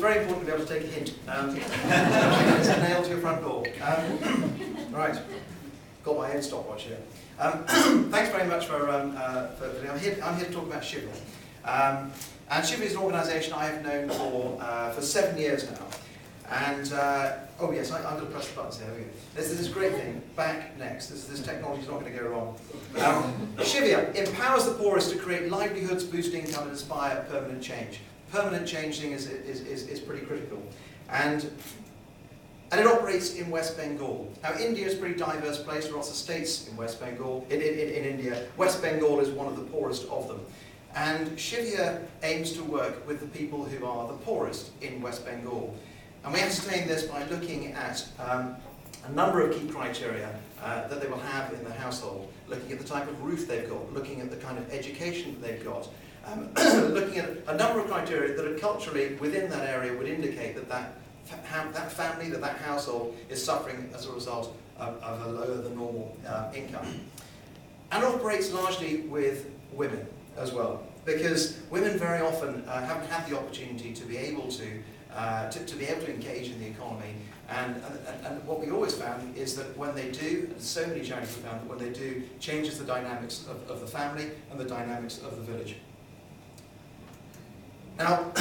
very important to be able to take a hint. It's a nail to your front door. Right, got my own stopwatch here. Thanks very much for I'm here to talk about Shivia. And Shivia is an organisation I have known for 7 years now. And, oh yes, I'm going to press the buttons here. There's this great thing, back next. This technology is not going to go wrong. Shivia empowers the poorest to create livelihoods, boost income and inspire permanent change. Permanent change thing is pretty critical. And it operates in West Bengal. Now India is a pretty diverse place. There are lots of states in West Bengal, in India. West Bengal is one of the poorest of them. And Shivia aims to work with the people who are the poorest in West Bengal. And we ascertain this by looking at a number of key criteria that they will have in the household, looking at the type of roof they've got, looking at the kind of education that they've got, looking at a number of criteria that are culturally within that area would indicate that family, that household is suffering as a result of a lower than normal income. And operates largely with women as well, because women very often haven't had the opportunity to be able to engage in the economy, and what we always found is that when they do, so many charities have found that when they do, changes the dynamics of the family and the dynamics of the village. Now,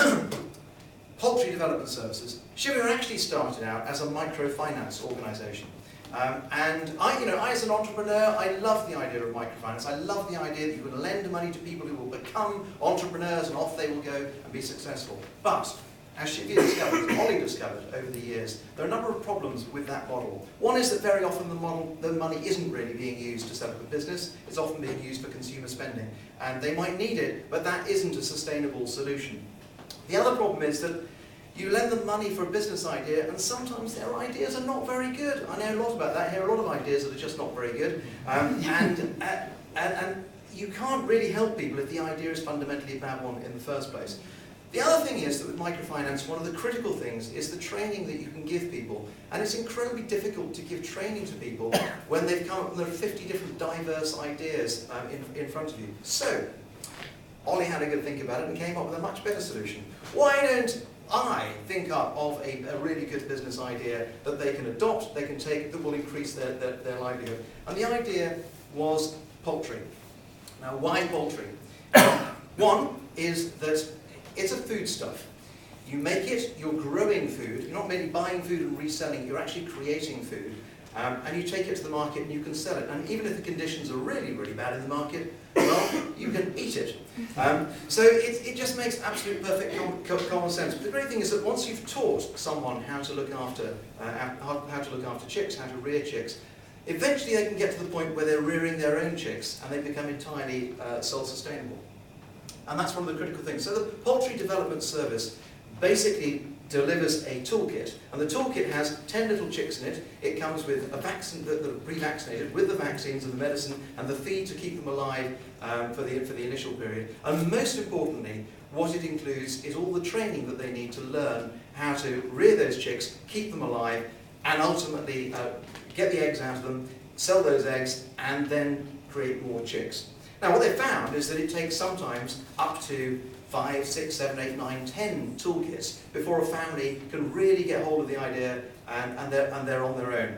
poultry development services. Shivia actually started out as a microfinance organisation. And I, as an entrepreneur, I love the idea of microfinance. I love the idea that you can lend money to people who will become entrepreneurs and off they will go and be successful. But as Shivia discovered, as Ollie discovered over the years, there are a number of problems with that model. One is that very often the money isn't really being used to set up a business. It's often being used for consumer spending. And they might need it, but that isn't a sustainable solution. The other problem is that you lend them money for a business idea, and sometimes their ideas are not very good. I know a lot about that. I hear a lot of ideas that are just not very good. And you can't really help people if the idea is fundamentally a bad one in the first place. The other thing is that with microfinance, one of the critical things is the training that you can give people. And it's incredibly difficult to give training to people when they've come up with 50 different diverse ideas in front of you. So, Ollie had a good think about it and came up with a much better solution. Why don't I think up of a really good business idea that they can adopt, they can take, that will increase their livelihood? And the idea was poultry. Now, why poultry? One is that it's a foodstuff. You make it, you're growing food, you're not merely buying food and reselling it, you're actually creating food. And you take it to the market and you can sell it. And even if the conditions are really, really bad in the market, well, you can eat it. So it just makes absolute perfect common sense. But the great thing is that once you've taught someone how to look after chicks, how to rear chicks, eventually they can get to the point where they're rearing their own chicks and they become entirely self-sustainable. And that's one of the critical things. So the Poultry Development Service basically delivers a toolkit, and the toolkit has 10 little chicks in it. It comes with a vaccine that are pre-vaccinated, with the vaccines and the medicine and the feed to keep them alive for the initial period. And most importantly, what it includes is all the training that they need to learn how to rear those chicks, keep them alive, and ultimately get the eggs out of them, sell those eggs, and then create more chicks. Now, what they found is that it takes sometimes up to 5, 6, 7, 8, 9, 10 toolkits before a family can really get hold of the idea and they're on their own.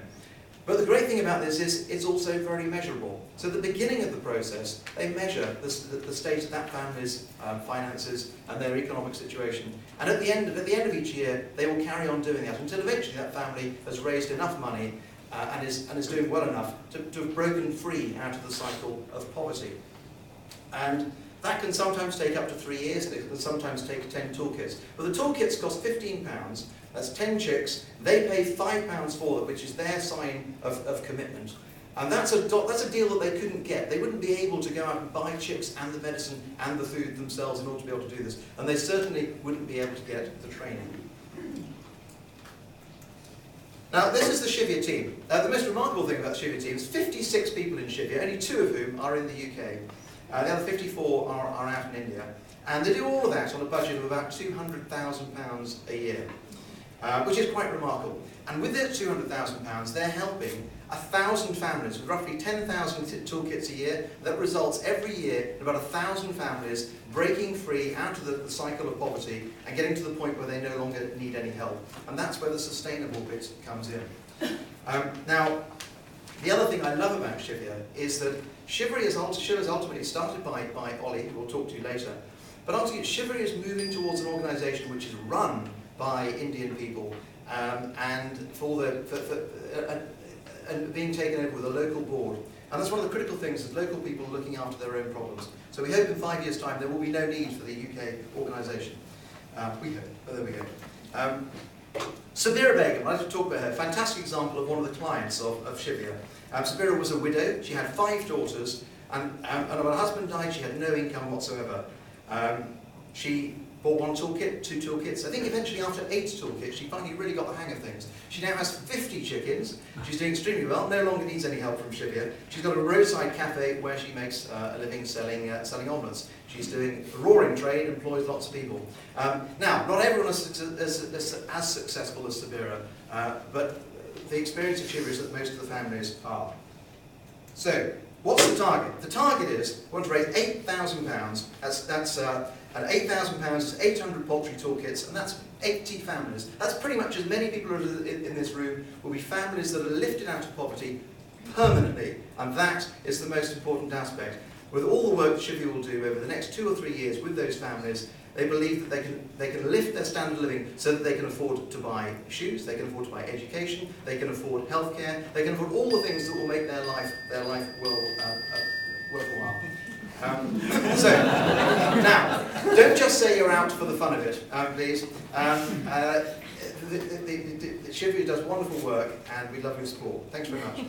But the great thing about this is it's also very measurable. So at the beginning of the process, they measure the state of that family's finances and their economic situation. And at the end of each year, they will carry on doing that until eventually that family has raised enough money and is doing well enough to have broken free out of the cycle of poverty. And that can sometimes take up to 3 years, and it can sometimes take 10 toolkits. But the toolkits cost £15, that's 10 chicks, they pay £5 for it, which is their sign of commitment. And that's a deal that they couldn't get. They wouldn't be able to go out and buy chicks and the medicine and the food themselves in order to be able to do this. And they certainly wouldn't be able to get the training. Now, this is the Shivia team. The most remarkable thing about the Shivia team is 56 people in Shivia, only 2 of whom are in the UK. The other 54 are out in India. And they do all of that on a budget of about £200,000 a year, which is quite remarkable. And with their £200,000, they're helping 1,000 families with roughly 10,000 toolkits a year. That results every year in about 1,000 families breaking free out of the cycle of poverty and getting to the point where they no longer need any help. And that's where the sustainable bit comes in. Now, the other thing I love about Shivia is that Shivia is ultimately started by Ollie, who we'll talk to later, but ultimately Shivia is moving towards an organisation which is run by Indian people and being taken over with a local board. And that's one of the critical things, is local people looking after their own problems. So we hope in 5 years' time there will be no need for the UK organisation. We hope, but there we go. Sabira Begum, I'd like to talk about her. Fantastic example of one of the clients of Shivia. Sabira was a widow. She had 5 daughters, and when her husband died, she had no income whatsoever. She bought 1 toolkit, 2 toolkits. I think eventually after 8 toolkits, she finally really got the hang of things. She now has 50 chickens. She's doing extremely well, no longer needs any help from Shivia. She's got a roadside cafe where she makes a living selling omelettes. She's doing a roaring trade, employs lots of people. Now, not everyone is as successful as Sabira, but the experience of Shivia is that most of the families are. So, what's the target? The target is, we want to raise £8,000. And £8,000 is 800 poultry toolkits, and that's 80 families. That's pretty much as many people in this room will be families that are lifted out of poverty permanently, and that is the most important aspect. With all the work that Shivia will do over the next 2 or 3 years with those families, they believe that they can lift their standard of living so that they can afford to buy shoes, they can afford to buy education, they can afford healthcare, they can afford all the things that will make their life worthwhile. So, now, don't just say you're out for the fun of it, please. Shivia does wonderful work, and we love your support. Thanks very much.